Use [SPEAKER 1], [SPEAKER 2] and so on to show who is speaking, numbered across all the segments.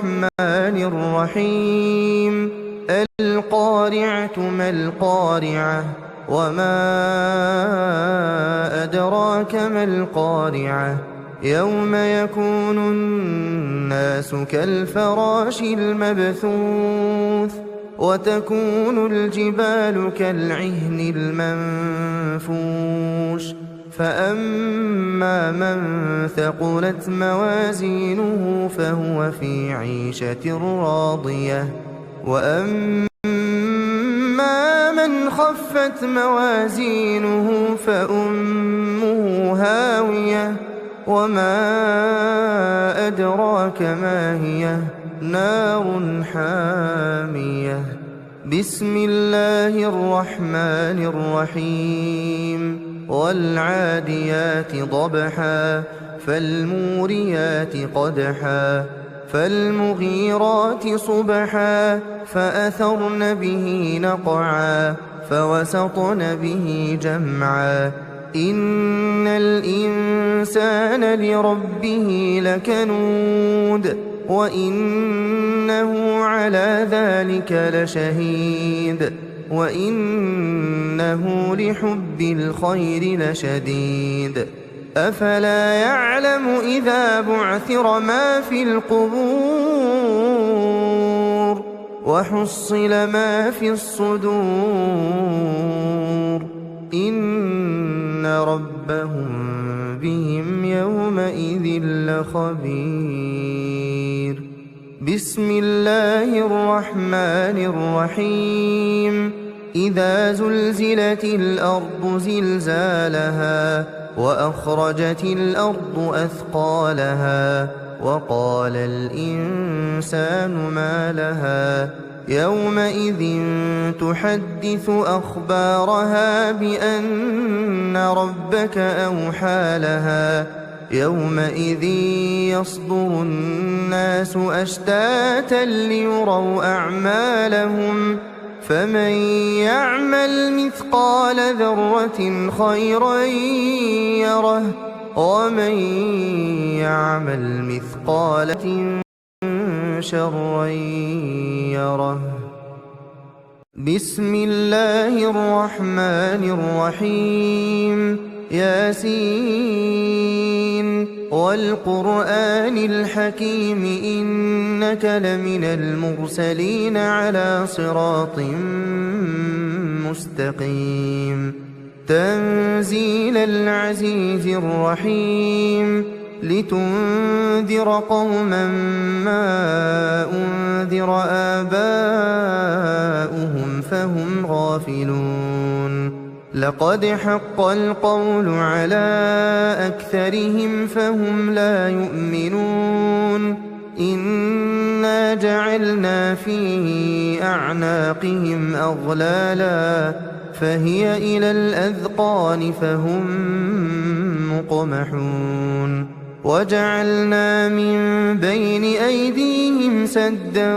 [SPEAKER 1] الرحمن الرحيم. القارعة ما القارعة وما أدراك ما القارعة يوم يكون الناس كالفراش المبثوث وتكون الجبال كالعهن المنفوش فأما من ثقلت موازينه فهو في عيشة راضية وأما من خفت موازينه فأمه هاوية وما أدراك ما هي نار حامية. بسم الله الرحمن الرحيم. والعاديات ضبحا فالموريات قدحا فالمغيرات صبحا فأثرن به نقعا فوسطن به جمعا إن الإنسان لربه لكنود وإنه على ذلك لشهيد وإنه لحب الخير لشديد. أفلا يعلم إذا بعثر ما في القبور وحصل ما في الصدور إن ربهم بهم يومئذ لخبير. بسم الله الرحمن الرحيم. إذا زلزلت الأرض زلزالها وأخرجت الأرض أثقالها وقال الإنسان ما لها يومئذ تحدث أخبارها بأن ربك أوحى لها يومئذ يصدر الناس أشتاتا ليروا أعمالهم فمن يعمل مثقال ذرة خيرا يره ومن يعمل مثقال شرا يره. بسم الله الرحمن الرحيم. ياسين والقرآن الحكيم إنك لمن المرسلين على صراط مستقيم. تنزيل العزيز الرحيم. لتنذر قوما ما أنذر آباؤهم فهم غافلون. لقد حق القول على أكثرهم فهم لا يؤمنون. إنا جعلنا في أعناقهم أغلالا فهي إلى الأذقان فهم مقمحون. وجعلنا من بين أيديهم سدا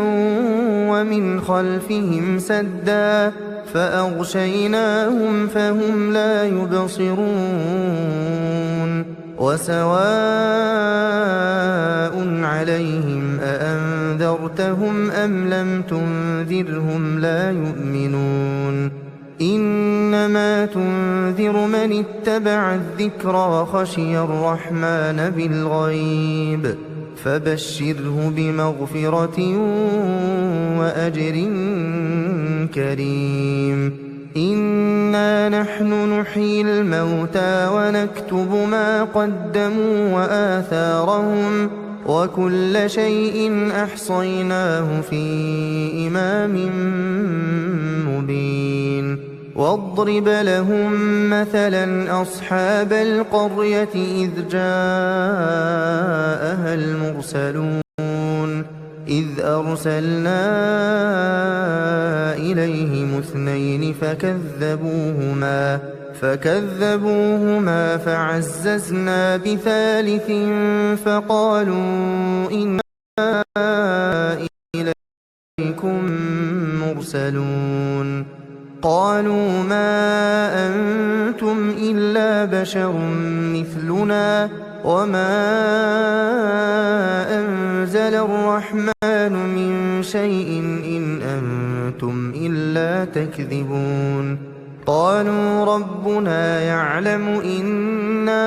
[SPEAKER 1] ومن خلفهم سدا فأغشيناهم فهم لا يبصرون. وسواء عليهم أأنذرتهم أم لم تنذرهم لا يؤمنون. إنما تنذر من اتبع الذكر وخشي الرحمن بالغيب فبشره بمغفرة وأجر كريم. إنا نحن نحيي الموتى ونكتب ما قدموا وآثارهم وكل شيء أحصيناه في إمام مبين. واضرب لهم مثلا أصحاب القرية إذ جاءها المرسلون إذ أرسلنا إليهم اثنين فكذبوهما فعززنا بثالث فقالوا إنا إليكم مرسلون. قالوا ما أنتم إلا بشر مثلنا وما أنزل الرحمن من شيء إن أنتم إلا تكذبون قالوا ربنا يعلم إنا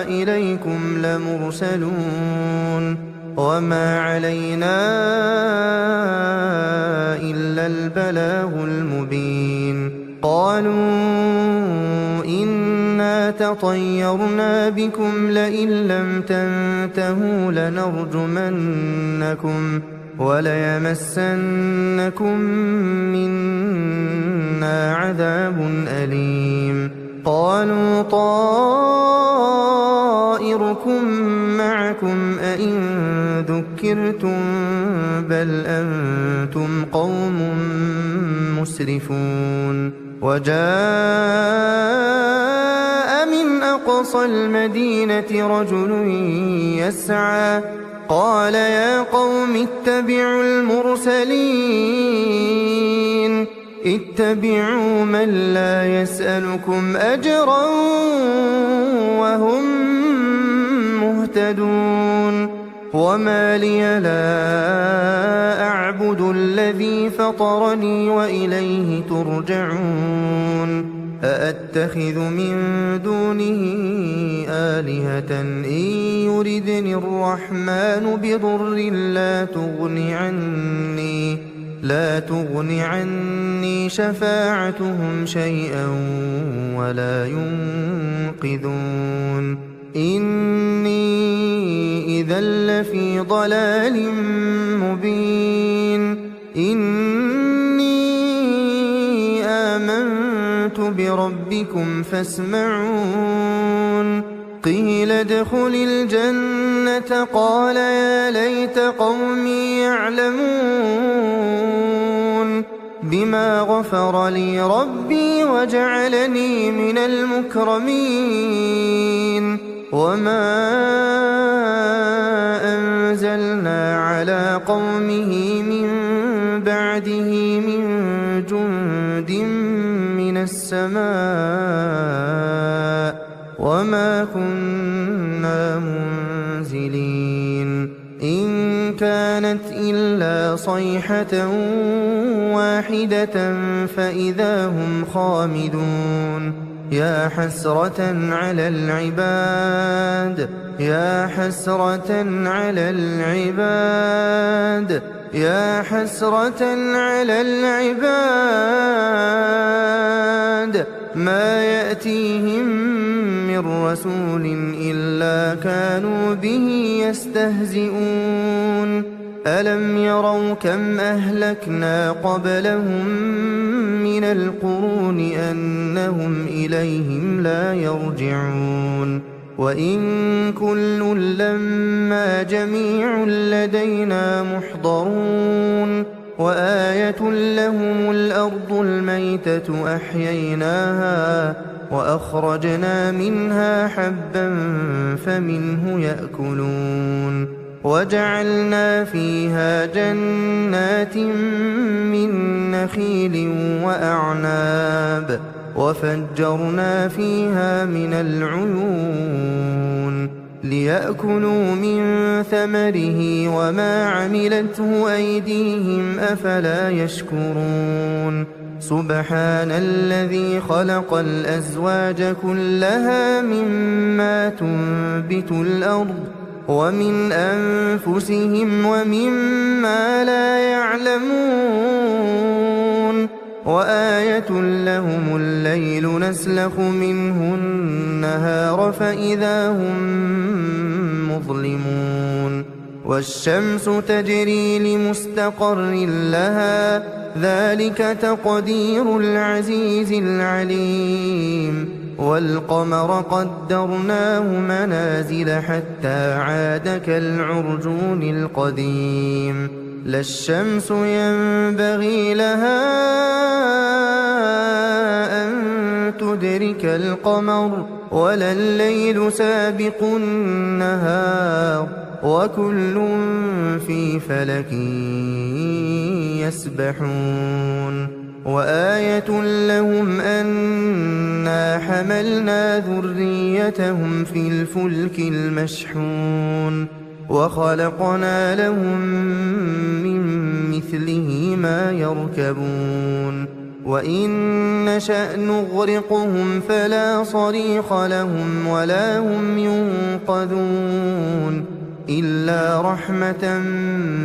[SPEAKER 1] إليكم لمرسلون وما علينا إلا البلاغ المبين قالوا إنا تطيرنا بكم لئن لم تنتهوا لنرجمنكم وليمسنكم منا عذاب أليم قالوا طائركم معكم أئن ذكرتم بل أنتم قوم مسرفون وجاء من أقصى المدينة رجل يسعى قال يا قوم اتبعوا المرسلين اتبعوا من لا يسألكم أجرا وهم مهتدون وما لي لا أعبد الذي فطرني وإليه ترجعون أأتخذ من دونه آلهة إن يردني الرحمن بضر لا تغن عني شفاعتهم شيئا ولا ينقذون إني إذا لفي ضلال مبين إني آمنت بربكم فاسمعون قيل ادخل الجنة قال يا ليت قومي يعلمون بما غفر لي ربي وجعلني من المكرمين وما أنزلنا على قومه من بعده من جند من السماء وما كنا منزلين إن كانت إلا صيحة واحدة فإذا هم خامدون يا حسرة على العباد يا حسرة على العباد يا حسرة على العباد ما يأتيهم من رسول إلا كانوا به يستهزئون ألم يروا كم أهلكنا قبلهم من القرون أنهم إليهم لا يرجعون وإن كل لما جميع لدينا محضرون وآية لهم الأرض الميتة أحييناها وأخرجنا منها حبا فمنه يأكلون وجعلنا فيها جنات من نخيل وأعناب وفجرنا فيها من العيون ليأكلوا من ثمره وما عملته أيديهم أفلا يشكرون سبحان الذي خلق الأزواج كلها مما تنبت الأرض ومن أنفسهم ومما لا يعلمون وآية لهم الليل نسلخ منه النهار فإذا هم مظلمون والشمس تجري لمستقر لها ذلك تقدير العزيز العليم والقمر قدرناه منازل حتى عاد كالعرجون القديم لا الشمس ينبغي لها أن تدرك القمر ولا الليل سابق النهار وكل في فلك يسبحون وآية لهم أنا حملنا ذريتهم في الفلك المشحون وخلقنا لهم من مثله ما يركبون وإن نشأ نغرقهم فلا صريخ لهم ولا هم ينقذون إلا رحمة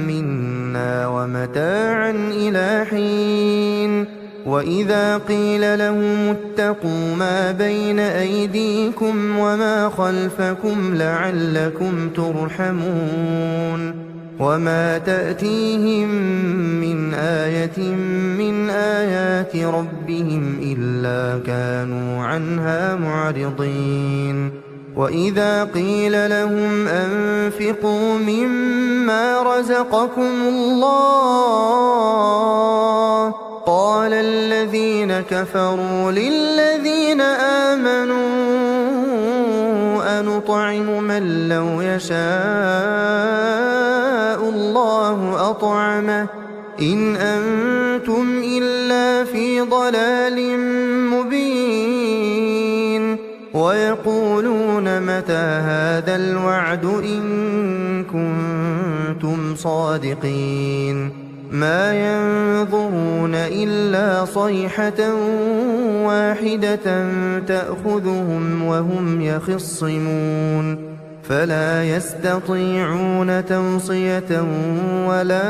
[SPEAKER 1] منا ومتاعا إلى حين وإذا قيل لهم اتقوا ما بين أيديكم وما خلفكم لعلكم ترحمون وما تأتيهم من آية من آيات ربهم إلا كانوا عنها معرضين وإذا قيل لهم أنفقوا مما رزقكم الله قال الذين كفروا للذين آمنوا أنطعم من لو يشاء الله أطعمه إن أنتم إلا في ضلال مبين ويقولون متى هذا الوعد إن كنتم صادقين ما ينظرون إلا صيحة واحدة تأخذهم وهم يخصمون فلا يستطيعون توصية ولا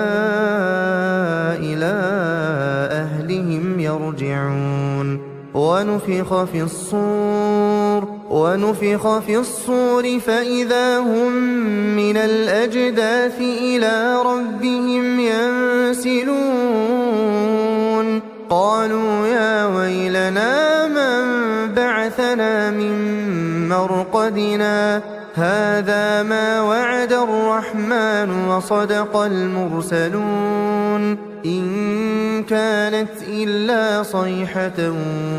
[SPEAKER 1] إلى أهلهم يرجعون ونفخ في الصور فإذا هم من الأجداث إلى ربهم ينسلون قالوا يا ويلنا من بعثنا من مرقدنا هذا ما وعد الرحمن وصدق المرسلون إن كانت إلا صيحة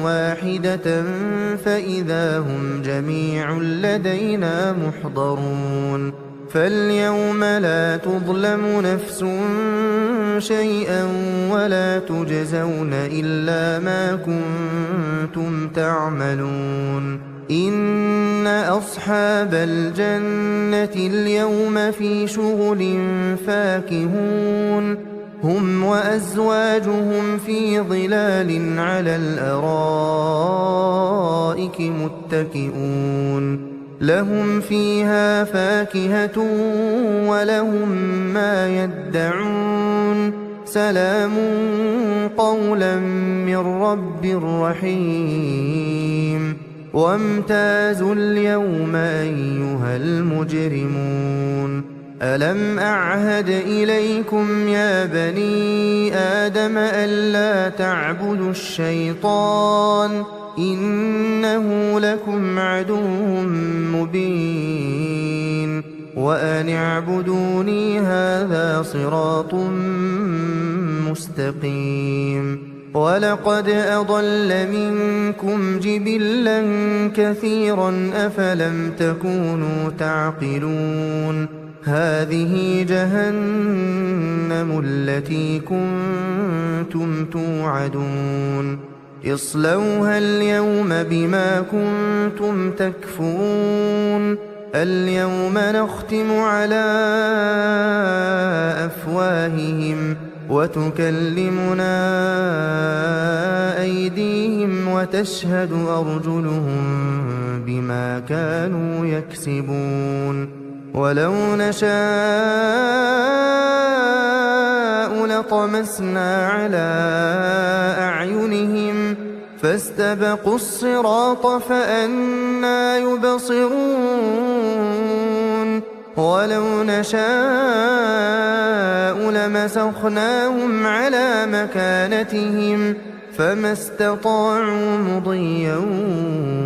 [SPEAKER 1] واحدة فإذا هم جميع لدينا محضرون فاليوم لا تظلم نفس شيئا ولا تجزون إلا ما كنتم تعملون إن أصحاب الجنة اليوم في شغل فاكهون هم وأزواجهم في ظلال على الأرائك متكئون لهم فيها فاكهة ولهم ما يدعون سلام قولا من رب رحيم وامتازوا اليوم أيها المجرمون ألم أعهد إليكم يا بني آدم ألا تعبدوا الشيطان إنه لكم عدو مبين وأن اعبدوني هذا صراط مستقيم ولقد أضل منكم جبلا كثيرا أفلم تكونوا تعقلون هذه جهنم التي كنتم توعدون اصلوها اليوم بما كنتم تكفرون اليوم نختم على أفواههم وتكلمنا أيديهم وتشهد أرجلهم بما كانوا يكسبون ولو نشاء لطمسنا على أعينهم فاستبقوا الصراط فأنى يبصرون ولو نشاء لمسخناهم على مكانتهم فما استطاعوا مضيا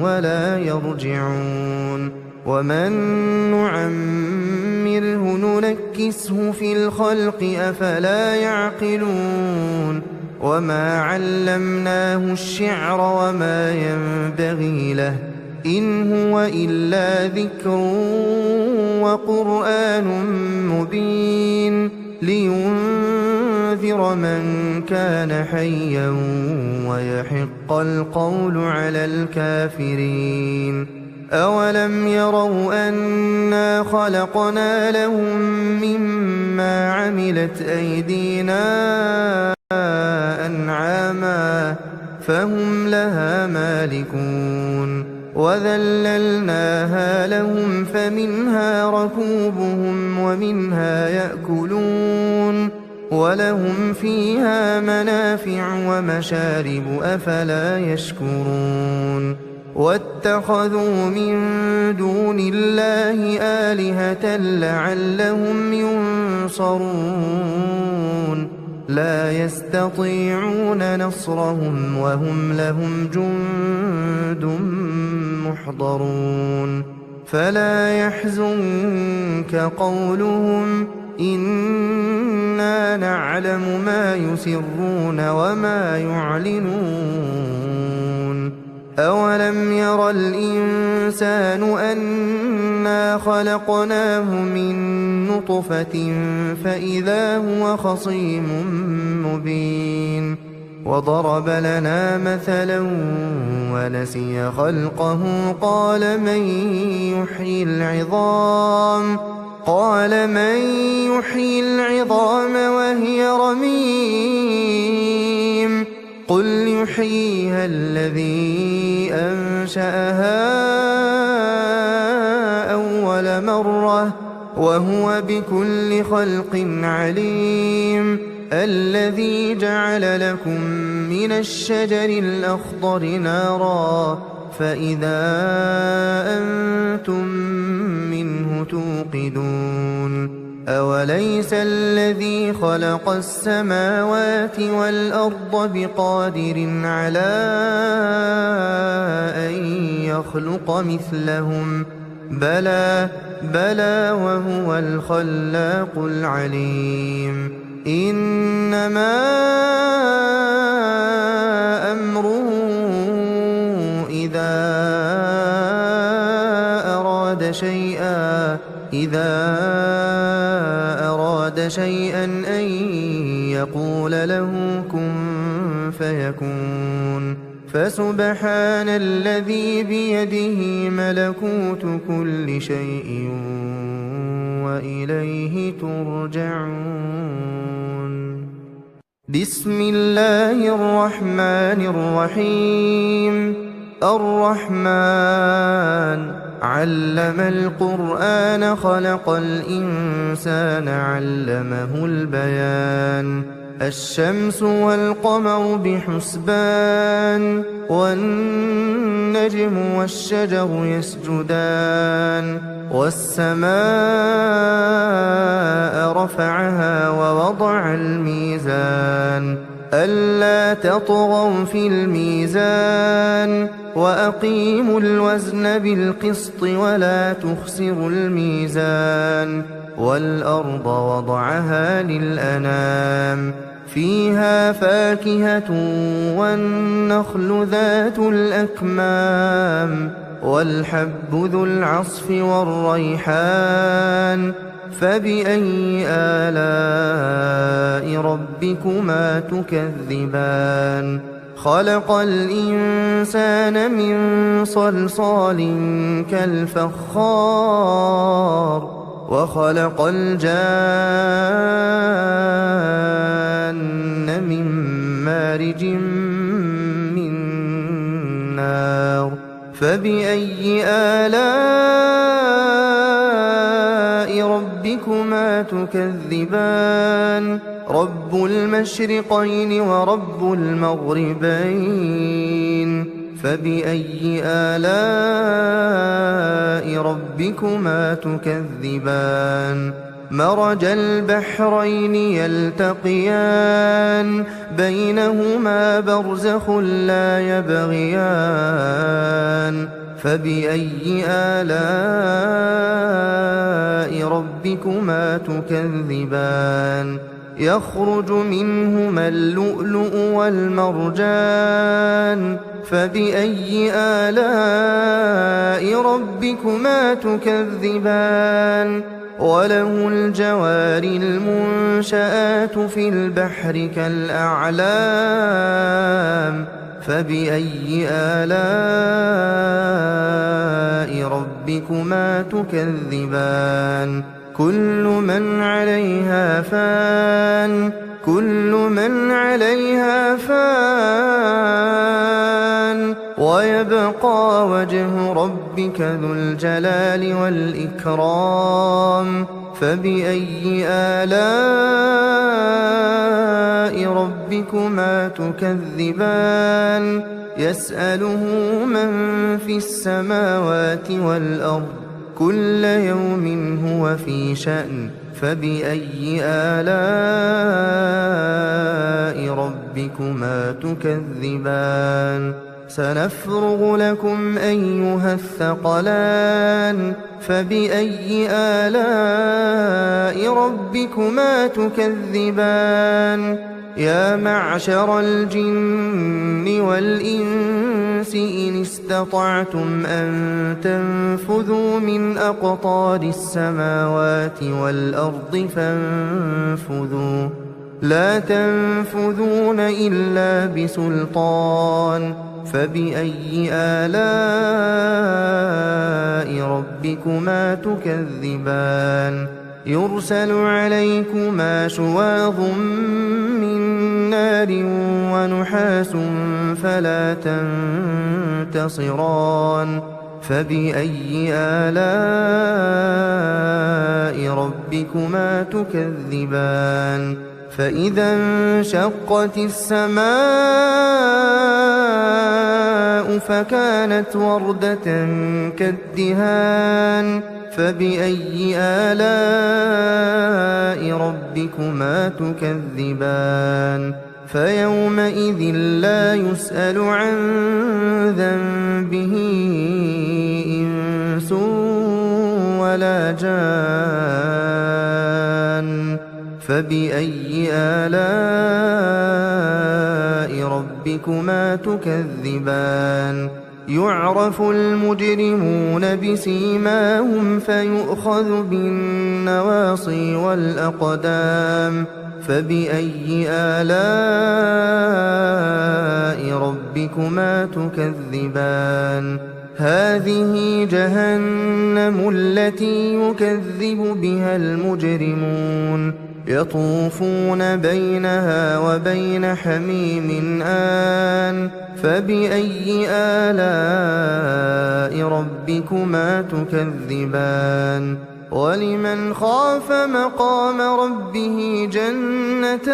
[SPEAKER 1] ولا يرجعون ومن نعمره ننكسه في الخلق أفلا يعقلون وما علمناه الشعر وما ينبغي له إن هو إلا ذكر وقرآن مبين لينذر لينذر من كان حيا ويحق القول على الكافرين. أولم يروا أنا خلقنا لهم مما عملت أيدينا أنعاما فهم لها مالكون وذللناها لهم فمنها ركوبهم ومنها يأكلون ولهم فيها منافع ومشارب أفلا يشكرون. واتخذوا من دون الله آلهة لعلهم ينصرون لا يستطيعون نصرهم وهم لهم جند محضرون. فلا يحزنك قولهم إنا نعلم ما يسرون وما يعلنون. أولم ير الإنسان أنا خلقناه من نطفة فإذا هو خصيم مبين. وضرب لنا مثلا ونسي خلقه قال من يحيي العظام وهي رميم قل يحييها الذي أنشأها أول مرة وهو بكل خلق عليم. الذي جعل لكم من الشجر الأخضر نارا فإذا أنتم منه توقدون. أوليس الذي خلق السماوات والأرض بقادر على أن يخلق مثلهم بلى وهو الخلاق العليم. إنما أمره إذا أراد شيئا أن يقول له كن فيكون. فسبحان الذي بيده ملكوت كل شيء وإليه ترجعون. بسم الله الرحمن الرحيم. الرحمن علم القرآن خلق الإنسان علمه البيان. الشمس والقمر بحسبان والنجم والشجر يسجدان. والسماء رفعها ووضع الميزان ألا تطغوا في الميزان وأقيموا الوزن بالقسط ولا تخسروا الميزان. والأرض وضعها للأنام فيها فاكهة والنخل ذات الأكمام والحب ذو العصف والريحان. فبأي آلاء ربكما تكذبان. خلق الإنسان من صلصال كالفخار وخلق الجان من مارج من نار. فبأي آلاء ربكما تكذبان. رب المشرقين ورب المغربين. فبأي آلاء ربكما تكذبان. مرج البحرين يلتقيان بينهما برزخ لا يبغيان. فبأي آلاء ربكما تكذبان. يخرج منهما اللؤلؤ والمرجان. فبأي آلاء ربكما تكذبان. وله الجوار المنشآت في البحر كالأعلام فبأي آلاء ربكما تكذبان كل من عليها فان ويبقى وجه ربك ذو الجلال والإكرام فبأي آلاء ربكما تكذبان يسأله من في السماوات والأرض كل يوم هو في شأن فبأي آلاء ربكما تكذبان سنفرغ لكم أيها الثقلان فبأي آلاء ربكما تكذبان يا معشر الجن والإنس إن استطعتم أن تنفذوا من أقطار السماوات والأرض فانفذوا لا تنفذون إلا بسلطان فبأي آلاء ربكما تكذبان يرسل عليكما شواظ من نار ونحاس فلا تنتصران فبأي آلاء ربكما تكذبان فإذا انشقت السماء فكانت وردة كالدهان فبأي آلاء ربكما تكذبان فيومئذ لا يسأل عن ذنبه إنس ولا جان فبأي آلاء ربكما تكذبان يعرف المجرمون بسيماهم فيؤخذ بالنواصي والأقدام فبأي آلاء ربكما تكذبان هذه جهنم التي يكذب بها المجرمون يطوفون بينها وبين حميم آن فبأي آلاء ربكما تكذبان ولمن خاف مقام ربه جنتان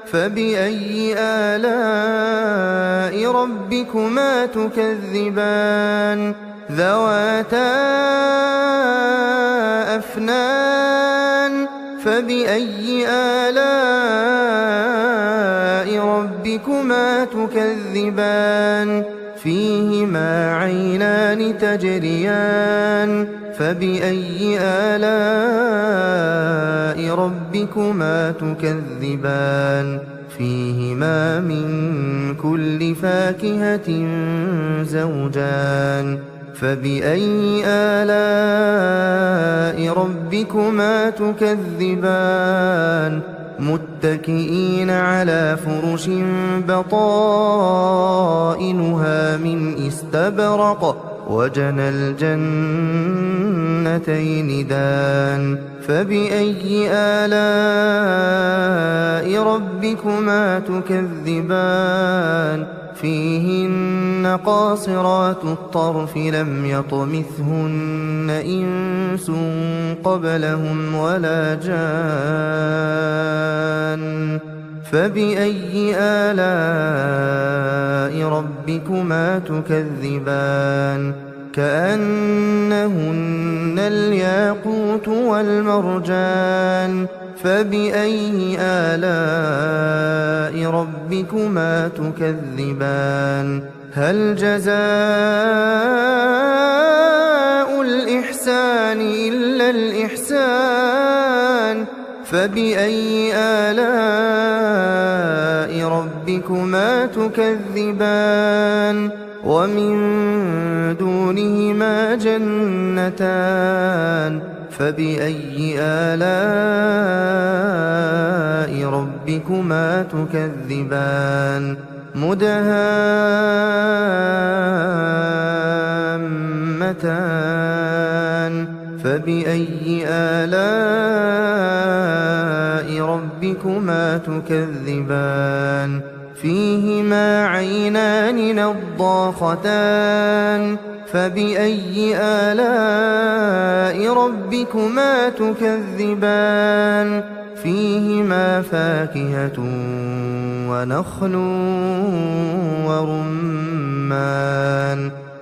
[SPEAKER 1] فبأي آلاء ربكما تكذبان ذواتا أفنان فبأي آلاء ربكما تكذبان فيهما عينان تجريان فبأي آلاء ربكما تكذبان فيهما من كل فاكهة زوجان فبأي آلاء ربكما تكذبان متكئين على فرش بطائنها من استبرق وجنى الجنتين دان فبأي آلاء ربكما تكذبان فيهن قاصرات الطرف لم يطمثهن إنس قبلهم ولا جان فبأي آلاء ربكما تكذبان كأنهن الياقوت والمرجان فبأي آلاء ربكما تكذبان هل جزاء الإحسان إلا الإحسان فبأي آلاء ربكما تكذبان ومن دونهما جنتان فبأي آلاء ربكما تكذبان مدهامتان فبأي آلاء ربكما تكذبان فيهما عينان نضاختان فبأي آلاء ربكما تكذبان فيهما فاكهة ونخل ورمان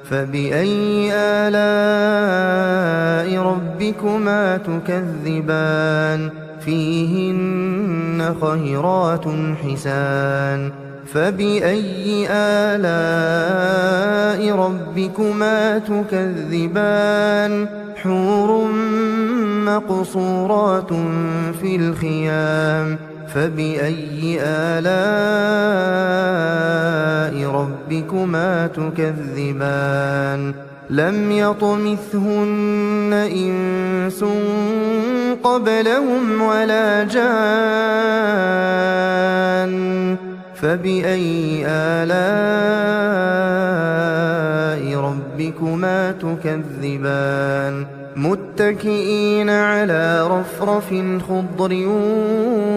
[SPEAKER 1] فبأي آلاء ربكما تكذبان فيهن خيرات حسان فبأي آلاء ربكما تكذبان حور مقصورات في الخيام فبأي آلاء ربكما تكذبان لم يطمثهن إنس قبلهم ولا جان فبأي آلاء ربكما تكذبان متكئين على رفرف خضر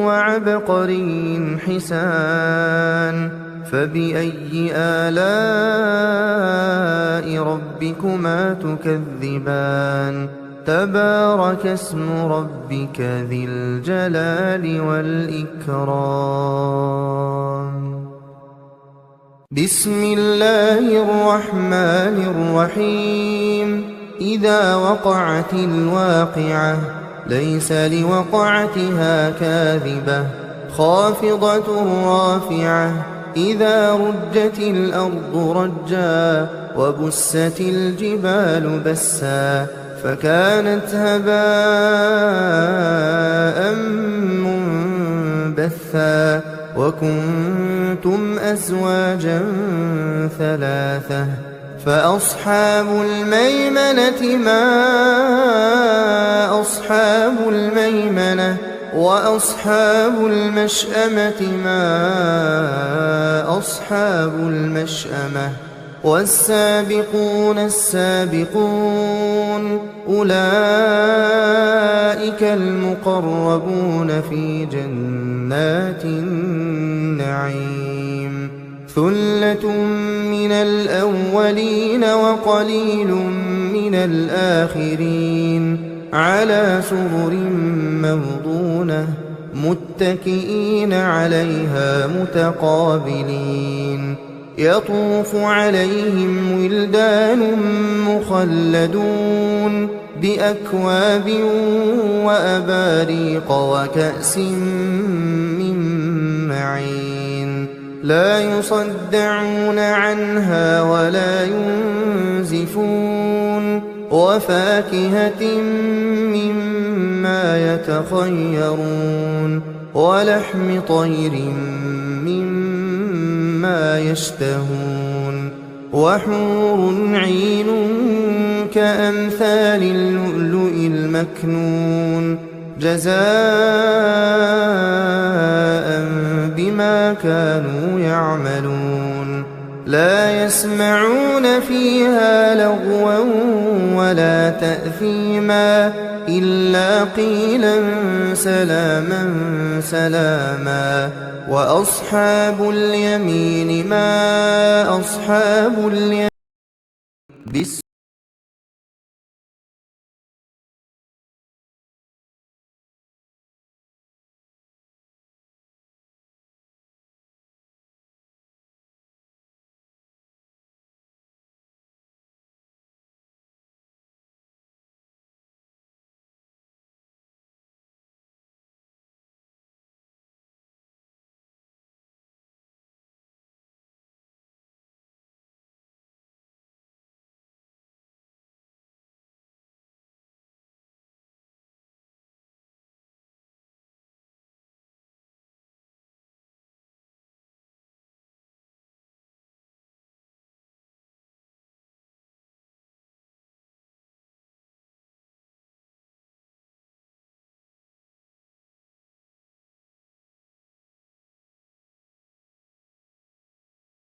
[SPEAKER 1] وعبقري حسان فبأي آلاء ربكما تكذبان تبارك اسم ربك ذي الجلال والإكرام بسم الله الرحمن الرحيم إذا وقعت الواقعة ليس لوقعتها كاذبة خافضة رافعة إذا رجت الأرض رجا وبست الجبال بسا فكانت هباء منبثا وكنتم أزواجا ثلاثة فأصحاب الميمنة ما أصحاب الميمنة وأصحاب المشأمة ما أصحاب المشأمة والسابقون السابقون أولئك المقربون في جنات النعيم ثلة من الأولين وقليل من الآخرين على سرر موضونة متكئين عليها متقابلين يطوف عليهم ولدان مخلدون بأكواب وأباريق وكأس من معين لا يصدعون عنها ولا ينزفون وفاكهة مما يتخيرون ولحم طير مما يشتهون وحور عين كأمثال اللؤلؤ المكنون جزاء بما كانوا يعملون لا يسمعون فيها لغوا ولا تأثيما إلا قيلا سلاما سلاما وأصحاب اليمين ما أصحاب اليمين